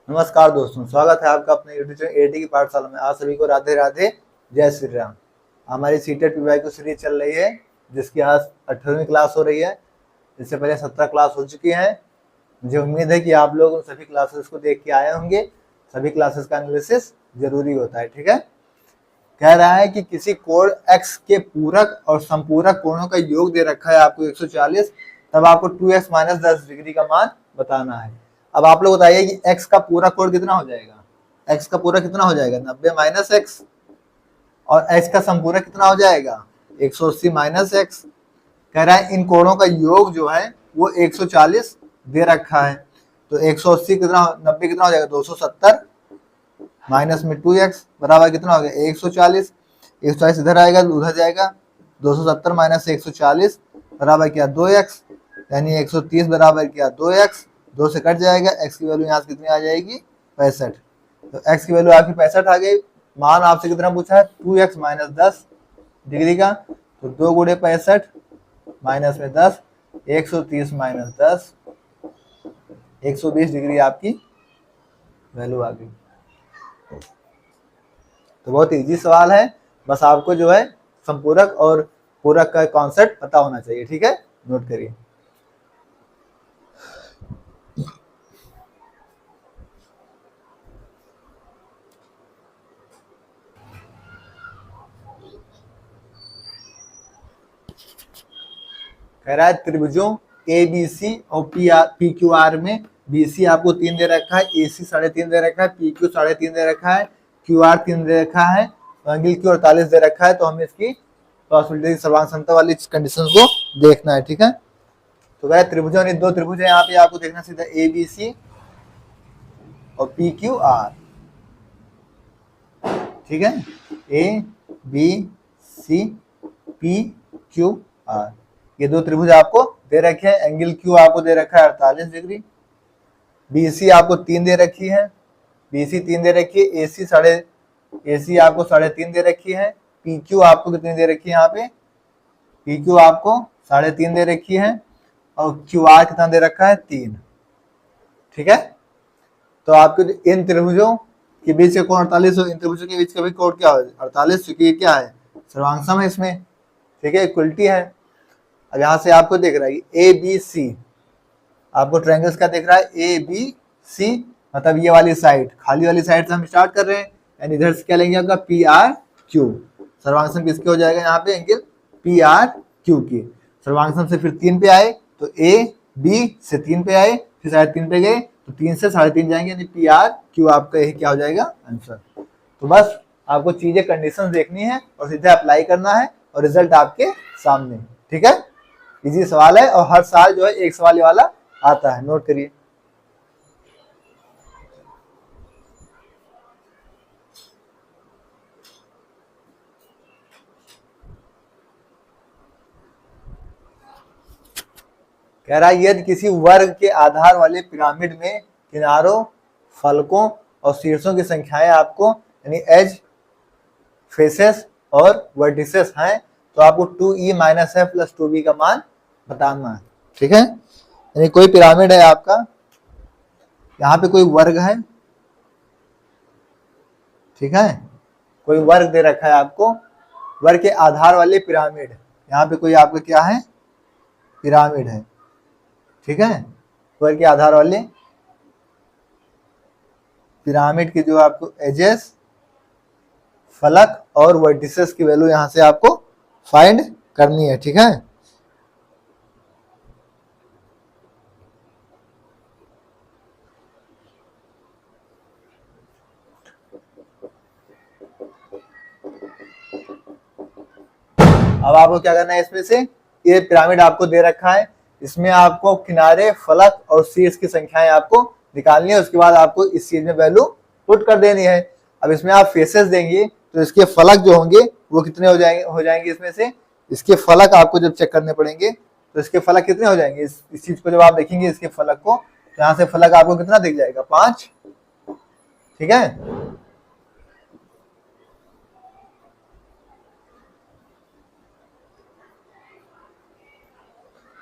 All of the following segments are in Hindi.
नमस्कार दोस्तों, स्वागत है आपका अपने यूट्यूब चैनल एटी की पाठशाला में। आप सभी को राधे राधे, जय श्री राम। हमारी सीटेट पीवाई की सीरीज चल रही है, जिसकी आज 18वीं क्लास हो रही है। इससे पहले 17 क्लास हो चुकी हैं। मुझे उम्मीद है कि आप लोग उन सभी क्लासेस को देख के आए होंगे। सभी क्लासेस का एनालिसिस जरूरी होता है, ठीक है। कह रहा है कि किसी कोण x के पूरक और संपूरक कोणों का योग दे रखा है आपको 140, तब आपको 2x माइनस 10 डिग्री का मान बताना है। अब आप लोग बताइए कि x का पूरा कोण कितना हो जाएगा। x का पूरा कितना हो जाएगा 90 माइनस x, और x का संपूरक कितना हो जाएगा 180 माइनस x। कह रहा है इन कोणों का योग जो है वो 140 दे रखा है। तो 180 कितना 90 कितना हो जाएगा 270 माइनस में 2x बराबर कितना हो गया 140। 140 इधर आएगा उधर जाएगा, 270 माइनस 140 बराबर क्या 2x, यानी 130 बराबर क्या 2x। 2 से कट जाएगा, x की वैल्यू यहाँ से कितनी आ जाएगी 65। तो x की वैल्यू आपकी 65 आ गई। मान आपसे कितना पूछा है 2x माइनस 10 डिग्री का, तो 2 गुणे 65 माइनस में 10, 130 माइनस 10, 120 डिग्री आपकी वैल्यू आ गई। तो बहुत इजी सवाल है, बस आपको जो है संपूरक और पूरक का कॉन्सेप्ट पता होना चाहिए, ठीक है। नोट करिए। कह रहा है त्रिभुजों ए बी सी और पी क्यू आर में बी सी आपको 3 दे रखा है, ए सी 3.5 दे रखा है, पी क्यू 3.5 दे रखा है, क्यू आर 3 दे रखा है, एंगल क्यू 48 दे रखा है। तो हमें इसकी पॉसिबिलिटी सर्वांग समता वाली कंडीशन को देखना है, ठीक है। तो वह त्रिभुजों ने 2 त्रिभुज है यहाँ पे आपको देखना सीधा ए बी सी और पी क्यू आर, ठीक है। A B C P Q R, ये 2 त्रिभुज आपको दे रखे हैं। एंगल क्यू आपको दे रखा है 48 डिग्री, बीसी आपको 3 दे रखी है, बीसी 3 दे रखी है, एसी आपको 3.5 दे रखी है, पीक्यू आपको कितनी दे रखी है यहाँ पे, पीक्यू आपको 3.5 दे रखी है, और क्यू आर कितना दे रखा है 3, ठीक है। तो आपके इन त्रिभुजों के बीच का कोण 48 हो, इन त्रिभुजों के बीच का भी कोण क्या हो 48, क्योंकि क्या है सर्वांग है इसमें, ठीक है, इक्वलिटी है। अब यहाँ से आपको देख रहा है ए बी सी, आपको ट्रायंगल्स का देख रहा है ए बी सी, मतलब ये वाली साइड, खाली वाली साइड से हम स्टार्ट कर रहे हैं, यानी इधर से क्या लेंगे आपका पी आर क्यू। सर्वांग किसके हो जाएगा यहाँ पे एंगल पी आर क्यू की। सर्वांग से फिर 3 पे आए तो ए बी से 3 पे आए, फिर 3.5 पे गए तो 3 से 3.5 जाएंगे, यानी पी आर क्यू आपका यही क्या हो जाएगा आंसर। तो बस आपको चीजें कंडीशंस देखनी है और सीधे अप्लाई करना है और रिजल्ट आपके सामने, ठीक है। इजी सवाल है और हर साल जो है एक सवाल वाला आता है, नोट करिए। कह रहा है यदि किसी वर्ग के आधार वाले पिरामिड में किनारों, फलकों और शीर्षों की संख्याएं आपको यानी एज, फेसेस और वर्टिसेस हैं, तो आपको 2e minus f plus 2b का मान बताना है, ठीक है। यानी कोई पिरामिड है आपका, यहाँ पे कोई वर्ग है, ठीक है, कोई वर्ग दे रखा है आपको, वर्ग के आधार वाले पिरामिड, यहाँ पे कोई आपका क्या है पिरामिड है, ठीक है। वर्ग के आधार वाले पिरामिड के जो आपको एजेस, फलक और वर्टिसेस की वैल्यू यहां से आपको फाइंड करनी है, ठीक है। अब आपको क्या करना है, इसमें से ये पिरामिड आपको दे रखा है, इसमें आपको किनारे, फलक और शीर्ष की संख्याएं आपको निकालनी है। उसके बाद आपको इस चीज में वैल्यू पुट कर देनी है। अब इसमें आप फेसेस देंगे तो इसके फलक जो होंगे वो कितने हो जाएंगे इसमें से, इसके फलक आपको जब चेक करने पड़ेंगे तो इसके फलक कितने हो जाएंगे, इस चीज को जब आप देखेंगे इसके फलक को, तो यहाँ से फलक आपको कितना दिख जाएगा 5, ठीक है।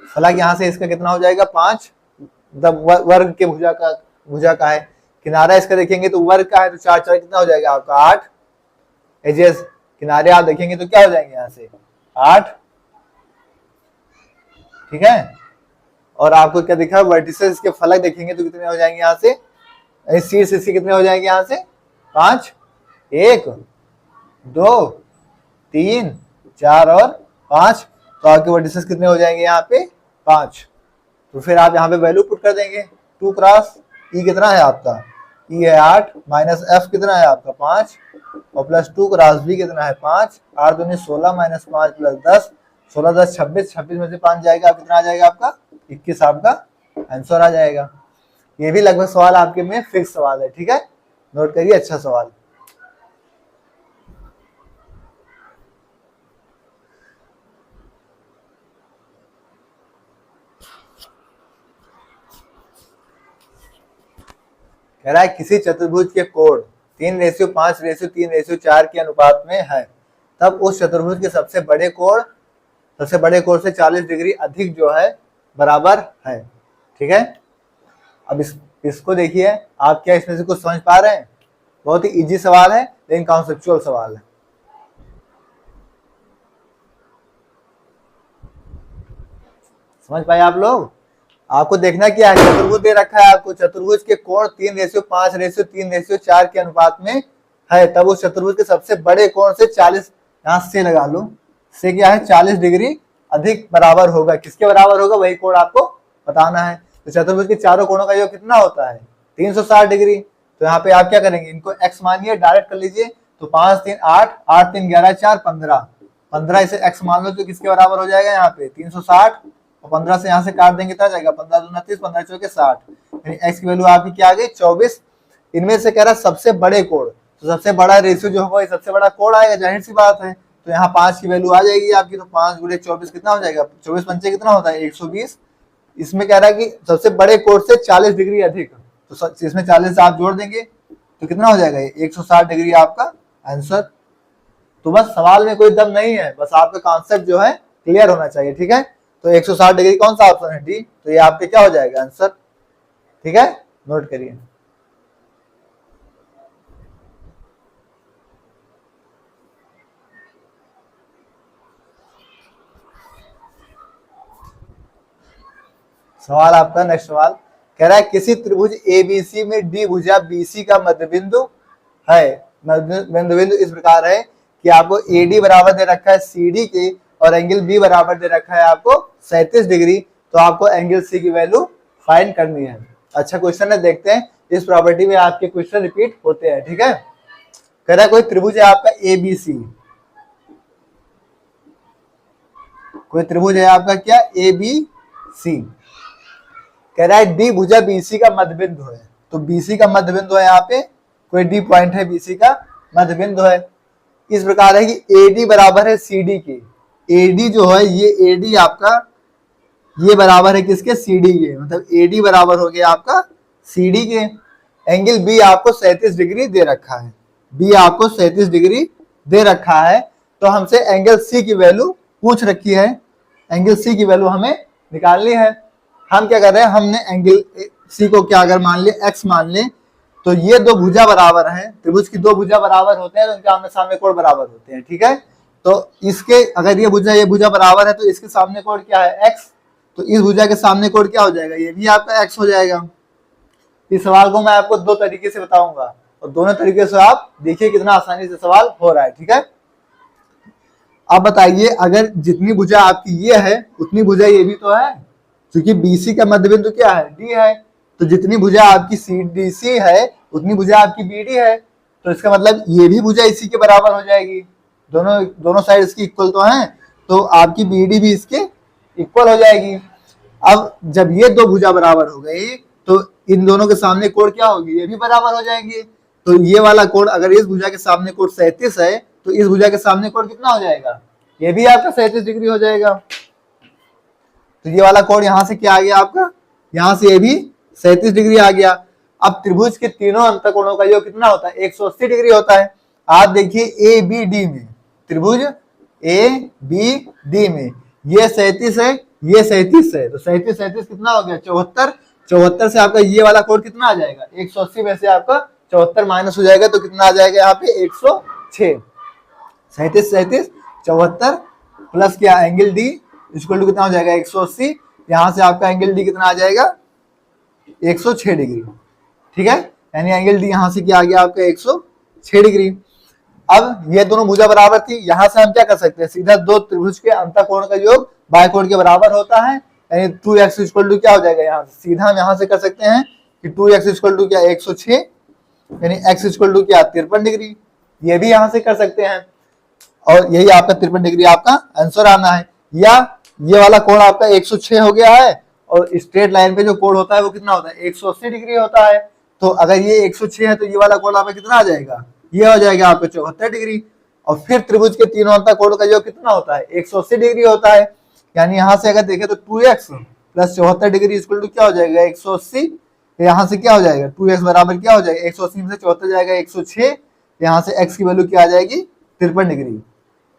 फलक यहाँ से इसका कितना हो जाएगा 5, मतलब वर्ग के भुजा का है, किनारा इसका देखेंगे तो वर्ग का है, तो 4 4 कितना हो जाएगा आपका 8 एजेस। किनारे आप देखेंगे तो क्या हो जाएंगे यहाँ से 8, ठीक है। और आपको क्या दिखा वर्टिसेस इसके फलक देखेंगे तो कितने हो जाएंगे यहाँ से, शीर्ष इसके कितने हो जाएंगे यहाँ से 5, 1 2 3 4 और 5। तो आपके वर्टिसेस कितने हो जाएंगे यहाँ पे 5। तो फिर आप यहाँ पे वैल्यू पुट कर देंगे 2 क्रॉस ई कितना है आपका, ई है 8 माइनस एफ कितना है आपका 5 और प्लस 2 क्रॉस बी कितना है 5, 8 दूनी 16 माइनस 5 प्लस 10, 16 10 26, 26 में से 5 जाएगा आप कितना आ जाएगा आपका 21 आपका आंसर आ जाएगा। ये भी लगभग सवाल आपके में फिक्स सवाल है, ठीक है, नोट करिए, अच्छा सवाल। कह रहा है किसी चतुर्भुज के कोण 3:5:3:4 के अनुपात में है, तब उस चतुर्भुज के सबसे बड़े कोण से 40 डिग्री अधिक जो है बराबर है, ठीक है। अब इसको देखिए, आप क्या इसमें से कुछ समझ पा रहे हैं? बहुत ही इजी सवाल है लेकिन कॉन्सेप्चुअल सवाल है। समझ पाए आप लोग? आपको देखना क्या है, चतुर्भुज दे रखा है आपको, चतुर्भुज के कोण 3:5:3:4 के अनुपात में है, तब उस चतुर्भुज के सबसे बड़े कोण से 40, यहाँ से लगा लो, से क्या है 40 डिग्री अधिक बराबर होगा। किसके बराबर होगा वही कोण आपको बताना है। तो चतुर्भुज के चारों कोणों का योग कितना होता है 360 डिग्री। तो यहाँ पे आप क्या करेंगे, इनको x मानिए, डायरेक्ट कर लीजिए। तो 5 3 8, 8 3 11 4 15, 15 इसे x मान लो तो किसके बराबर हो जाएगा यहाँ पे 360, और 15 से यहाँ से काट देंगे तो जाएगा 15 दूना 30, 15 चौके 60, यानी x की वैल्यू आपकी क्या आ गई 24। इनमें से कह रहा सबसे बड़े कोण, तो सबसे बड़ा रेशियो जो होगा सबसे बड़ा कोण आएगा, जाहिर सी बात है। तो यहाँ 5 की वैल्यू आ जाएगी आपकी, तो 5 गुणे 24 कितना हो जाएगा, 24 पंचे कितना होता है 120। इसमें कह रहा है कि सबसे बड़े कोण से 40 डिग्री अधिक, तो इसमें 40 आप जोड़ देंगे तो कितना हो जाएगा 160 डिग्री आपका आंसर। तो बस सवाल में कोई दम नहीं है, बस आपका कॉन्सेप्ट जो है क्लियर होना चाहिए, ठीक है। तो 160 डिग्री कौन सा ऑप्शन है डी, तो ये आपके क्या हो जाएगा आंसर, ठीक है, नोट करिए। सवाल आपका नेक्स्ट सवाल कह रहा है किसी त्रिभुज एबीसी में डी भुजा बीसी का मध्यबिंदु है। मध्यबिंदु इस प्रकार है कि आपको एडी बराबर दे रखा है सीडी के, और एंगल बी बराबर दे रखा है आपको 37 डिग्री। तो आपको एंगल सी की वैल्यू फाइंड करनी है। अच्छा क्वेश्चन है, देखते हैं इस प्रॉपर्टी में आपके क्वेश्चन रिपीट होते हैं, ठीक है। कह रहा है कोई त्रिभुज है आपका एबीसी, कोई त्रिभुज है आपका क्या एबीसी, कह रहा है डी भुजा बीसी का मध्यबिंदु है। तो बीसी का मध्यबिंदु है यहाँ पे, कोई डी पॉइंट है बीसी का मध्यबिंदु है। इस प्रकार है कि एडी बराबर है सीडी के, एडी जो है ये एडी आपका ये बराबर है किसके सीडी के, मतलब एडी बराबर हो गया आपका सीडी के। एंगल बी आपको 37 डिग्री दे रखा है, बी आपको 37 डिग्री दे रखा है। तो हमसे एंगल सी की वैल्यू पूछ रखी है, एंगल सी की वैल्यू हमें निकालनी है। हम क्या कर रहे हैं, हमने एंगल सी को क्या अगर मान ले x मान ले, तो ये दो भुजा बराबर हैं, त्रिभुज की दो भुजा बराबर होते हैं तो उनके आमने सामने कोण बराबर होते हैं, ठीक है। तो इसके अगर ये भुजा बराबर है तो इसके सामने कोण क्या है x, तो इस भुजा के सामने कोण क्या हो जाएगा, ये भी आपका x हो जाएगा। इस सवाल को मैं आपको दो तरीके से बताऊंगा और दोनों तरीके से आप देखिए कितना आसानी से सवाल हो रहा है, ठीक है। अब बताइए अगर जितनी भुजा आपकी ये है उतनी भुजा ये भी तो है, क्योंकि बीसी का मध्यबिंदु क्या है डी है। तो जितनी भुजा आपकी सीडीसी है उतनी भुजा आपकी बीडी है, तो इसका मतलब ये भी भुजा इसी के बराबर हो जाएगी। दोनों साइड इसकी इक्वल तो हैं, तो आपकी बीडी भी इसके इक्वल हो जाएगी। अब जब ये दो भुजा बराबर हो गई तो इन दोनों के सामने कोण क्या होगी, ये भी बराबर हो जाएंगे। तो ये वाला कोण अगर इस भुजा के सामने कोण 37 है तो इस भुजा के सामने कोण कितना हो जाएगा, ये भी आपका 37 डिग्री हो जाएगा। तो ये वाला कोण यहाँ से क्या आ गया आपका, यहाँ से ये भी 37 डिग्री आ गया। अब त्रिभुज के तीनों अंतःकोणों का योग कितना होता है 180 डिग्री होता है। आप देखिए ए बी डी में, त्रिभुज ए बी डी में ये 37 है, ये 37 है, तो 37 37 कितना हो गया 74। 74 से आपका ये वाला कोण कितना आ जाएगा, 180 में से आपका 74 माइनस हो जाएगा तो कितना आ जाएगा यहाँ पे 106। 37 74 प्लस क्या एंगल डी इक्वल टू कितना हो जाएगा 180। यहाँ से आपका एंगल डी कितना आ जाएगा 106 डिग्री। ठीक है, यानी एंगल डी यहाँ से क्या आ गया आपका 106 डिग्री। अब ये दोनों भुजा बराबर थी, यहाँ से हम क्या कर सकते हैं, सीधा दो त्रिभुज के अंतःकोण का योग बाह्य कोण के बराबर होता है, यानी 2x इक्वल टू क्या हो जाएगा, यहाँ से सीधा हम यहाँ से कर सकते हैं कि 2x इक्वल टू क्या 106, यानी x इक्वल टू क्या 53 डिग्री। ये भी यहाँ से कर सकते हैं और यही आपका 53 डिग्री आपका आंसर आना है। या ये वाला कोण आपका 106 हो गया है और स्ट्रेट लाइन पे जो कोण होता है वो कितना होता है 180 डिग्री होता है। तो अगर ये 106 है तो ये वाला कोण आपका कितना आ जाएगा, ये हो जाएगा आपका 74 डिग्री। और फिर त्रिभुज के तीनों अंतःकोण का योग कितना होता है 180 डिग्री होता है। यानी यहाँ से अगर देखें तो 2x plus 74 degree equal to क्या हो जाएगा 180। यहाँ से क्या हो जाएगा 2x बराबर क्या हो जाएगा 180 में से 74 जाएगा 106। यहाँ से x की वैल्यू क्या आ जाएगी 53 डिग्री।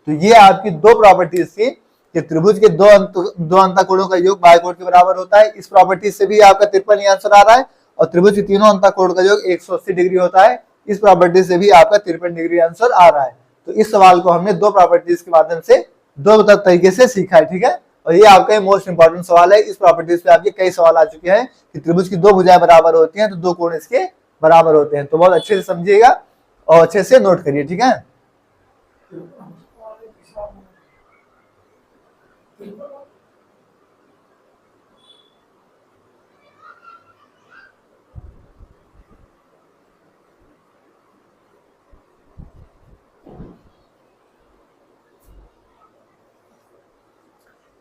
तो ये आपकी दो प्रॉपर्टीज थी कि त्रिभुज के दो अंतःकोणों का योग बाह्य कोण के बराबर होता है। इस प्रॉपर्टी से भी आपका 53 ही आंसर आ रहा है और त्रिभुज के तीनों अंतःकोण का योग 180 डिग्री होता है। इस प्रॉपर्टी से भी आपका 53 डिग्री आंसर आ रहा है। तो इस सवाल को हमने दो प्रॉपर्टीज के माध्यम से दो तरीके से सीखा है। ठीक है, और ये आपका मोस्ट इंपॉर्टेंट सवाल है। इस प्रॉपर्टीज पे आपके कई सवाल आ चुके हैं कि त्रिभुज की दो भुजाएं बराबर होती हैं तो दो कोण इसके बराबर होते हैं। तो बहुत अच्छे से समझिएगा और अच्छे से नोट करिए। ठीक है,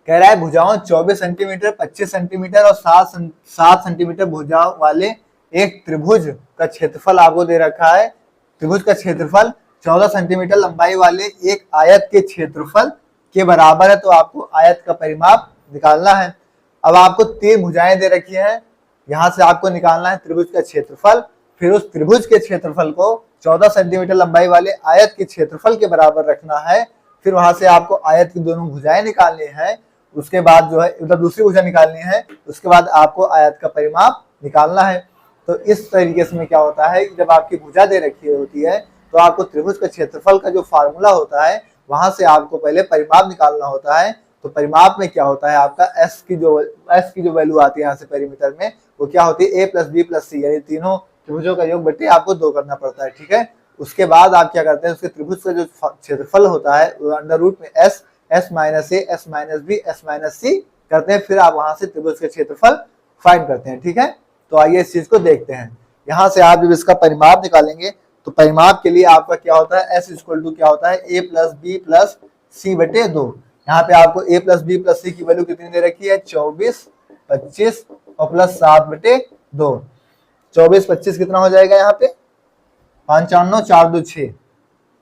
कह रहा है भुजाओं 24 सेंटीमीटर 25 सेंटीमीटर और 7 सेंटीमीटर भुजाओं वाले एक त्रिभुज का क्षेत्रफल आपको दे रखा है। त्रिभुज का क्षेत्रफल 14 सेंटीमीटर लंबाई वाले एक आयत के क्षेत्रफल के बराबर है। तो आपको आयत का परिमाप निकालना है। अब आपको 3 भुजाएं दे रखी हैं, यहाँ से आपको निकालना है त्रिभुज का क्षेत्रफल। फिर उस त्रिभुज के क्षेत्रफल को 14 सेंटीमीटर लंबाई वाले आयत के क्षेत्रफल के बराबर रखना है। फिर वहां से आपको आयत की दोनों भुजाएं निकालनी है। उसके बाद जो है मतलब दूसरी भुजा निकालनी है। उसके बाद आपको आयत का परिमाप निकालना है। तो इस तरीके से क्या होता है कि जब आपकी भुजा दे रखी होती है तो आपको त्रिभुज का क्षेत्रफल का जो फार्मूला होता है वहां से आपको पहले परिमाप निकालना होता है। तो परिमाप में क्या होता है आपका s की जो वैल्यू आती है यहाँ से पेरीमीटर में वो क्या होती है a प्लस बी प्लस सी, यानी तीनों त्रिभुजों का योग बटे आपको 2 करना पड़ता है। ठीक है, उसके बाद आप क्या करते हैं उसके त्रिभुज का जो क्षेत्रफल होता है वो अंडर रूट में s minus a s minus b s minus c करते हैं। फिर आप वहां से त्रिभुज का क्षेत्रफल फाइंड करते हैं। ठीक है, तो आइए इस चीज को देखते हैं। यहाँ से आप जब इसका परिमाप निकालेंगे तो परिमाप के लिए आपका क्या होता है s इक्वल टू क्या होता है a प्लस बी प्लस सी बटे 2। यहाँ पे आपको a प्लस बी प्लस सी की वैल्यू कितनी दे रखी है 24 25 और प्लस 7 बटे 2। 24 25 कितना हो जाएगा यहाँ पे 5 9 4 2 6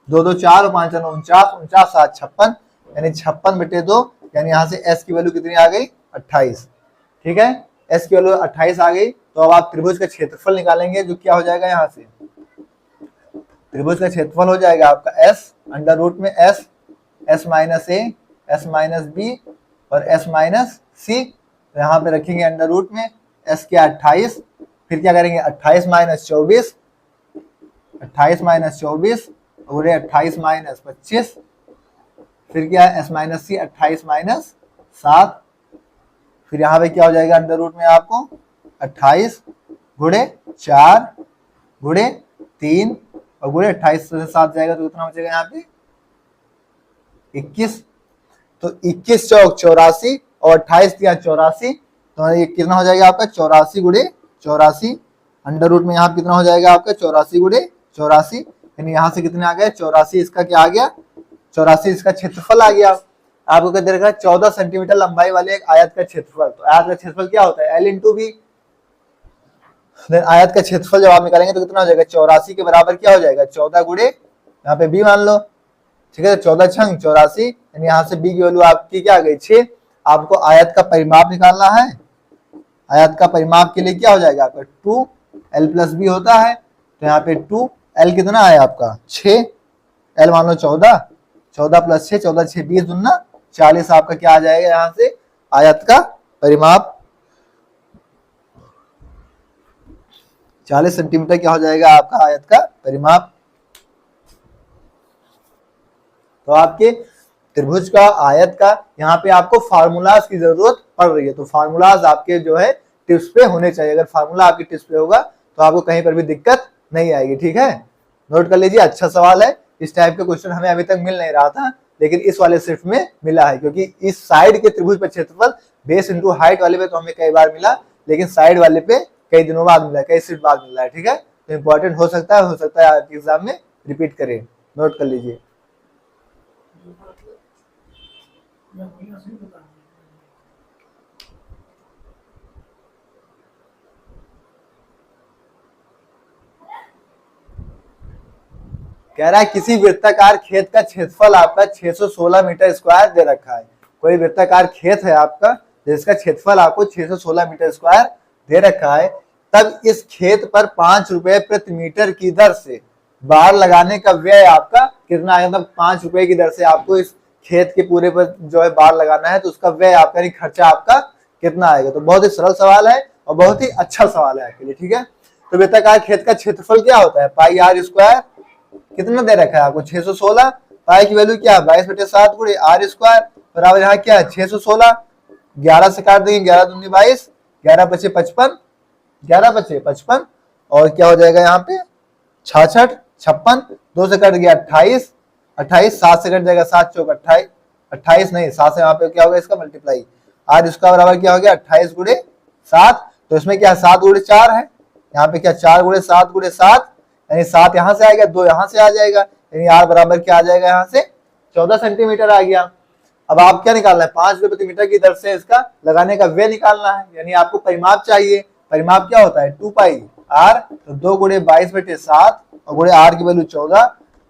2 2 4 और 5 9 49 49 7 56 यानी 56 बटे 2। यानी यहाँ से s की वैल्यू कितनी आ गई 28। ठीक है, s की वैल्यू 28 आ गई। तो अब आप त्रिभुज का क्षेत्रफल निकालेंगे जो क्या हो जाएगा यहाँ से त्रिभुज का क्षेत्रफल हो जाएगा आपका s अंडर रूट में s minus a s minus b और s माइनस c। यहाँ पे रखेंगे अंडर रूट में s क्या 28। फिर क्या करेंगे 28 माइनस 24 28 माइनस 24 और 28 माइनस 25। फिर क्या है s माइनस सी 28 माइनस 7। फिर यहाँ पे क्या हो जाएगा अंडर रूट में आपको 28 गुणे 4 गुणे 3 और गुणे 28 से 7 जाएगा तो कितना बचेगा यहाँ पे 21। तो 21 चौक 84 और 28 दिया 84। तो ये कितना हो जाएगा आपका 84 गुणे 84। अंडर रूट में यहाँ पे कितना हो जाएगा आपका 84 गुणे 84। यानी यहाँ से कितने आ गए 84। इसका क्या आ गया 84 इसका क्षेत्रफल आ गया। आपको क्या दे रखा है 14 सेंटीमीटर लंबाई वाले एक आयत का क्षेत्रफल। तो आयत का क्षेत्रफल क्या होता है L इंटू बी। आयत का क्षेत्रफल जब आप निकालेंगे तो कितना हो जाएगा 84 के बराबर क्या हो जाएगा 14 गुणे यहाँ पे b मान लो। ठीक है, 14 छंग 84 यानी यहाँ से b की वैल्यू आपकी क्या आ गई 6। आपको आयत का परिमाप निकालना है। आयत का परिमाप के लिए क्या हो जाएगा आपका 2l प्लस b होता है। तो यहाँ पे 2l कितना है आपका 6 l मान लो 14 14 प्लस 6 14 6 20 दुना 40 आपका क्या आ जाएगा यहाँ से आयत का परिमाप। 40 सेंटीमीटर क्या हो जाएगा आपका आयत का परिमाप। तो आपके त्रिभुज का आयत का यहाँ पे आपको फार्मूलाज की जरूरत पड़ रही है, तो फार्मूलाज आपके जो है टिप्स पे होने चाहिए। अगर फार्मूला आपकी टिप्स पे होगा तो आपको कहीं पर भी दिक्कत नहीं आएगी, ठीक है। नोट कर लीजिए, अच्छा सवाल है। इस टाइप का क्वेश्चन हमें अभी तक मिल नहीं रहा था, लेकिन इस वाले शिफ्ट में मिला है, क्योंकि इस साइड के त्रिभुज पर क्षेत्रफल बेस इंटू हाइट वाले पे तो हमें कई बार मिला, लेकिन साइड वाले पे कई दिनों बाद मिला, कई शिफ्ट बाद मिला है, ठीक है। तो इंपॉर्टेंट हो सकता है आपके एग्जाम में रिपीट करें। नोट कर लीजिए। कह रहा है किसी वृत्ताकार खेत का क्षेत्रफल आपका 616 मीटर स्क्वायर दे रखा है। कोई वृत्ताकार खेत है आपका जिसका क्षेत्रफल आपको 616 मीटर स्क्वायर दे रखा है, तब इस खेत पर 5 रुपए प्रति मीटर की दर से बाड़ लगाने का व्यय आपका कितना है। मतलब 5 रुपए की दर से आपको इस खेत के पूरे पर जो है बाड़ लगाना है, तो उसका व्यय आपका यानी खर्चा आपका कितना आएगा। तो बहुत ही सरल सवाल है और बहुत ही अच्छा सवाल है आपके लिए, ठीक है। तो वृत्ताकार खेत का क्षेत्रफल क्या होता है, पाई आर स्क्वायर। कितना दे रखा है आपको 616, पाई की वैल्यू क्या है 22/7 गुणे आर स्क्वायर बराबर यहाँ क्या है 616। 11 से काट देंगे, 11 दूनी 22, 11 बचे 55, 11 बचे 55 और क्या हो जाएगा यहाँ पे 66, 56, 2 से कट गया 28, 28, 7 से कट जाएगा 7 चौक 28, 28 नहीं 7 से यहाँ पे क्या होगा इसका मल्टीप्लाई, आर स्क्वायर बराबर क्या हो गया 28 गुणे 7। तो इसमें क्या 7 गुणे 4 है, यहाँ पे क्या 4 गुणे 7 गुणे 7, यानी 7 यहाँ से आएगा, 2 यहाँ से आ जाएगा, यानी आर बराबर क्या आ जाएगा यहाँ से 14 सेंटीमीटर आ गया। अब आप क्या निकालना है 5 रुपए प्रति मीटर की दर से इसका लगाने का व्यय निकालना है, यानी आपको परिमाप चाहिए। परिमाप क्या होता है 2 पाई आर, तो 2 गुणे 22/7 और गुणे आर की वैल्यू 14,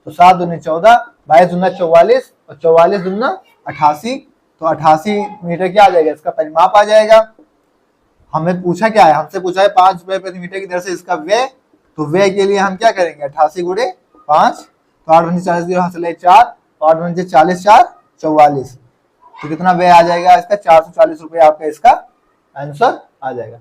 तो 7 दूनी 14, 22 दूना 44 और 44 दूना 88, तो 88 मीटर क्या आ जाएगा इसका परिमाप आ जाएगा। हमें पूछा क्या है, हमसे पूछा है 5 रुपए प्रति मीटर की दर से इसका व्यय, तो व्यय के लिए हम क्या करेंगे 88 गुणे 5, तो 8 40 4, 8 40 4 44, तो कितना व्यय आ जाएगा इसका 440 रुपए आपका इसका आंसर आ जाएगा।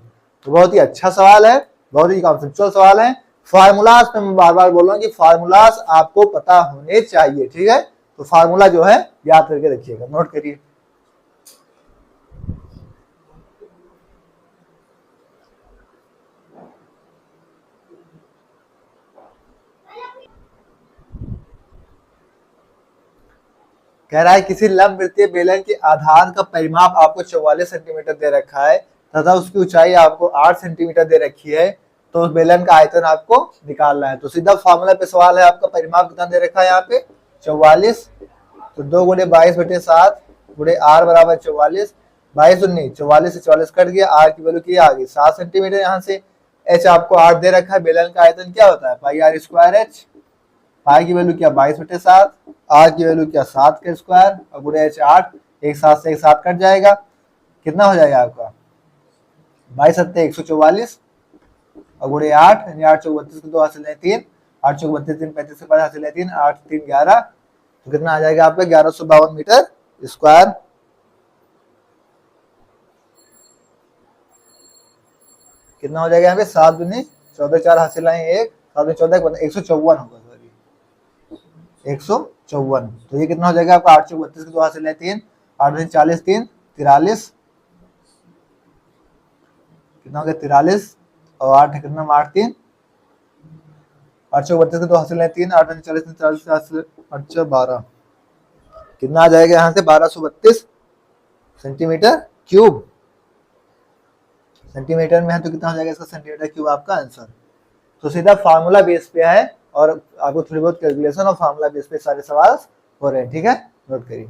तो बहुत ही अच्छा सवाल है, बहुत ही कॉन्सेप्चुअल सवाल है। फार्मूलाज पे मैं बार बार बोल रहा हूँ कि फार्मूलाज आपको पता होने चाहिए, ठीक है। तो फार्मूला जो है याद करके रखिएगा, नोट करिए। कह रहा है किसी लंबवृत्तीय बेलन के आधार का परिमाप आपको 44 सेंटीमीटर दे रखा है तथा उसकी ऊंचाई आपको 8 सेंटीमीटर दे रखी है, तो उस बेलन का आयतन आपको निकालना है। तो सीधा फार्मूला पे सवाल है, आपका परिमाप कितना दे रखा है यहाँ पे 44, तो 2 गुणे 22/7 गुणे आर बराबर 44, 22 19, 44 से 44 कट गया, आर की वैल्यू क्या आ गई 7 सेंटीमीटर। यहाँ से एच आपको 8 दे रखा है, बेलन का आयतन क्या होता है पाई आर स्क्वायर एच, पाई की वैल्यू क्या 22/7, आर की वैल्यू क्या 7 का स्क्वायर और गुणे एच 8, एक 7 से एक 7 कट जाएगा, कितना हो जाएगा आपका 22 7 144 और गुणे 8 यानी 8 चौक 32 के 2 हासिल है 3, 8 चौक 32 3 35 के 5 हासिल है 3, 8 3 11, तो कितना आ जाएगा आपका 1152 मीटर स्क्वायर। कितना हो जाएगा यहाँ पे 7 दूनी 14 4 हासिल है 1, 7 में 14 154 होगा, 154। तो ये कितना हो जाएगा आपका 8 चौक 32 के 2 हासिल है 3, 8 में 40 3 43, कितना हो गया 43 और 8 कितना 8 3, 8 चौक 32 के 2 हासिल है 3, 8 में 40 3 40 हासिल 8 12, कितना आ जाएगा यहाँ से 1232 सेंटीमीटर क्यूब। सेंटीमीटर में है तो कितना हो जाएगा इसका सेंटीमीटर क्यूब आपका आंसर। तो सीधा फार्मूला बेस पे है और आपको थोड़ी बहुत कैलकुलेशन और फार्मूला बेस पे सारे सवाल हो रहे हैं, ठीक है, नोट करिए।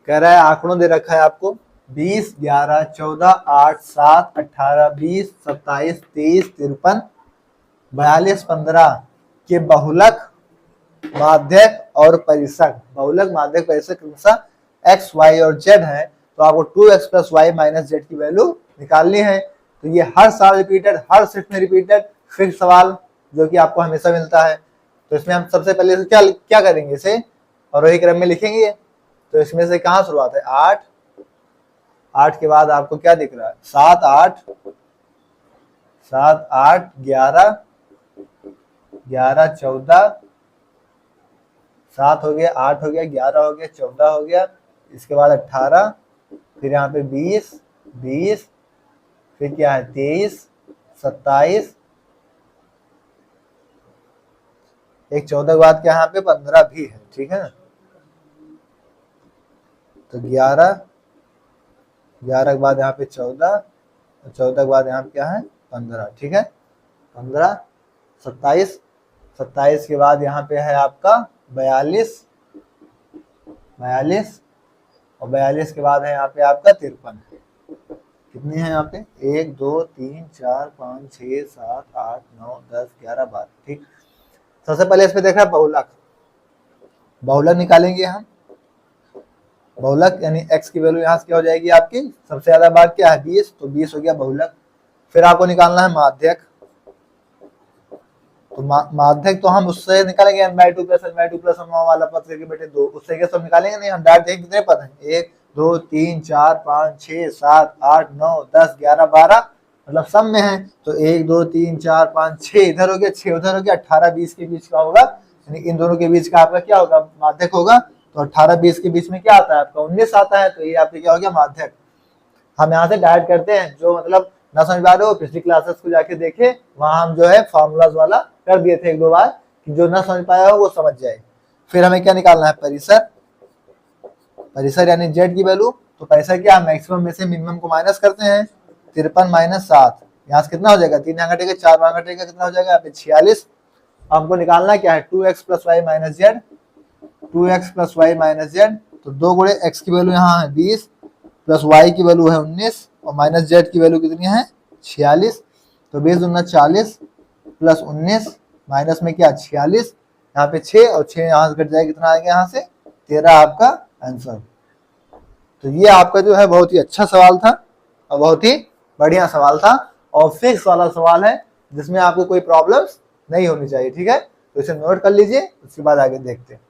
कह रहा है आंकड़ों दे रखा है आपको 20 11 14 8 7 18 20 27 23 53 42 15 के बहुलक माध्यक और परिसक, बहुलक माध्यक परिसक क्रमशः एक्स वाई और जेड है, तो आपको 2x + y - z की वैल्यू निकालनी है। तो ये हर साल रिपीटेड, हर शिफ्ट में रिपीटेड फिक्स सवाल जो कि आपको हमेशा मिलता है। तो इसमें हम सबसे पहले क्या क्या करेंगे, इसे आरोही क्रम में लिखेंगे। तो इसमें से कहाँ शुरुआत है, 8, 8 के बाद आपको क्या दिख रहा है, 7 8, 7 8 11, 11 14, 7 हो गया, 8 हो गया, 11 हो गया, 14 हो गया, इसके बाद 18, फिर यहाँ पे 20, 20, फिर क्या है 23, 27, एक 14 के बाद क्या यहाँ पे 15 भी है, ठीक है। तो 11, 11 के बाद यहाँ पे 14, 14 के बाद यहाँ पे क्या है 15, ठीक है। 15, 27, 27 के बाद यहाँ पे है आपका 42, 42, और 42 के बाद है यहाँ पे आपका 53। कितनी है यहाँ पे, 1 2 3 4 5 6 7 8 9 10 11 12, ठीक। सबसे पहले इस पे देख रहा है बहुलक, बहुलक निकालेंगे हम। बहुलक यानी x की वैल्यू यहाँ से क्या हो जाएगी आपकी, सबसे ज्यादा बार क्या है 20, तो 20 हो गया बहुलक। फिर आपको निकालना है माध्यक, तो माध्यक तो हम उससे निकालेंगे n/2 प्लस n/2 प्लस वाला पद करके बेटे 2, उससे क्या सब निकालेंगे नहीं, हम डायरेक्ट देखेंगे कितने पद हैं, 1 2 3 4 5 6 7 8 9 10 11 12, मतलब सब में है। तो 1 2 3 4 5 6 इधर हो गया, 6 उधर हो गया, 18 20 के बीच का होगा, यानी इन दोनों के बीच का आपका क्या होगा, माध्यक होगा। तो 18 20 के बीच में क्या आता है आपका 19 आता है, तो ये आपका क्या हो गया माध्यक। हम यहाँ से डायरेक्ट करते हैं, जो मतलब ना समझ पा रहे हो पिछली क्लासेस को जाके देखे, वहां हम जो है फॉर्मूलाज वाला कर दिए थे 1-2 बार, कि जो ना समझ पाया हो वो समझ जाए। फिर हमें क्या निकालना है, परिसर, परिसर यानी जेड की वैल्यू। तो परिसर क्या, मैक्सिमम में से मिनिमम को माइनस करते हैं, 53 - 7, यहाँ से कितना हो जाएगा, 3 यहाँ घटेगा 4 वहां घटेगा, कितना हो जाएगा यहाँ पे 46। हमको निकालना क्या है 2x + y - z, 2x + y - z। तो 2 गुणे x की वैल्यू यहाँ है 20 प्लस y की वैल्यू है 19 और माइनस z की वैल्यू कितनी है 46। तो 20 दूना 40 प्लस 19 माइनस में क्या 46, यहाँ पे 6 और 6 यहाँ से कट जाएगा, कितना आएगा यहाँ से 13 आपका आंसर। तो ये आपका जो है बहुत ही अच्छा सवाल था और बहुत ही बढ़िया सवाल था और फिक्स वाला सवाल है, जिसमें आपको कोई प्रॉब्लम्स नहीं होनी चाहिए, ठीक है। तो इसे नोट कर लीजिए, उसके बाद आगे देखते हैं।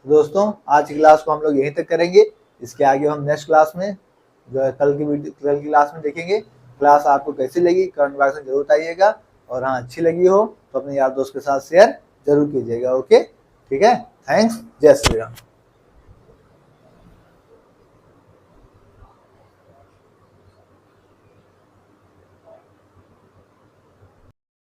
दोस्तों आज की क्लास को हम लोग यहीं तक करेंगे, इसके आगे हम नेक्स्ट क्लास में जो है कल की क्लास में देखेंगे। क्लास आपको कैसी लगी कमेंट बॉक्स में जरूर बताइएगा, और हाँ अच्छी लगी हो तो अपने यार दोस्त के साथ शेयर जरूर कीजिएगा। ओके ठीक है, थैंक्स, जय श्री राम।